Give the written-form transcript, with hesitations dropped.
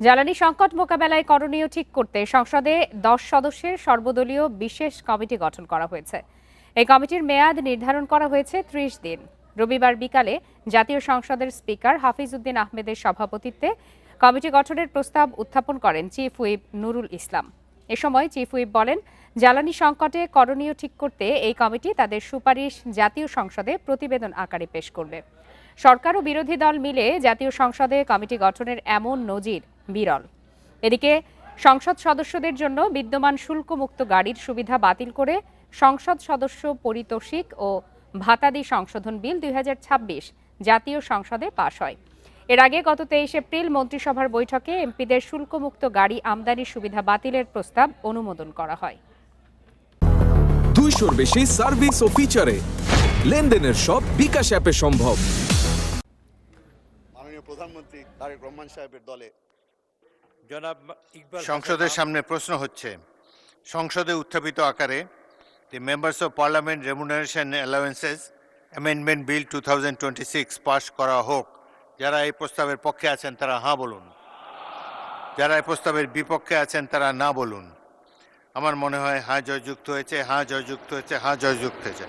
জ্বালানি সংকট মোকাবেলায় করণীয় ঠিক করতে সংসদে 10 সদস্যের সর্বদলীয় বিশেষ কমিটি গঠন করা হয়েছে। এই কমিটির মেয়াদ নির্ধারণ করা হয়েছে 30 দিন। রবিবার বিকালে জাতীয় সংসদের স্পিকার হাফিজ উদ্দিন আহমেদের সভাপতিত্বে কমিটি গঠনের প্রস্তাব উত্থাপন করেন চিফ হুইপ নুরুল ইসলাম। এ সময় চিফ হুইপ বলেন, জ্বালানি সংকটে করণীয় ঠিক করতে এই কমিটি তাদের সুপারিশ জাতীয় সংসদে প্রতিবেদন আকারে পেশ করবে। সরকার ও বিরোধী দল মিলে জাতীয় সংসদে কমিটি গঠনের এমন নজির বিরল। এদিকে সংসদ সদস্যদের জন্য বিদ্যমান শুল্কমুক্ত গাড়ির সুবিধা বাতিল করে সংসদ সদস্য পারিতোষিক ও ভাতাদি সংশোধন বিল 2026 জাতীয় সংসদে পাশ হয়। এর আগে গত 23 এপ্রিল মন্ত্রিসভার বৈঠকে এমপিদের শুল্কমুক্ত গাড়ি আমদানির সুবিধা বাতিলের প্রস্তাব অনুমোদন করা হয়। 200-র বেশি সার্ভিস ও ফিচারে লেনদেনের সব বিকাশ অ্যাপে সম্ভব। মাননীয় প্রধানমন্ত্রী তারেক রহমান সাহেবের দলে সংসদের সামনে প্রশ্ন হচ্ছে, সংসদে উত্থাপিত আকারে the members of parliament remuneration allowances amendment bill 2026 পাশ করা হোক। যারা এই প্রস্তাবের পক্ষে আছেন তারা হ্যাঁ বলুন, যারা এই প্রস্তাবের বিপক্ষে আছেন তারা না বলুন। আমার মনে হয় হ্যাঁ জয়যুক্ত হয়েছে, হ্যাঁ জয়যুক্ত হয়েছে, হ্যাঁ জয়যুক্ত হয়েছে।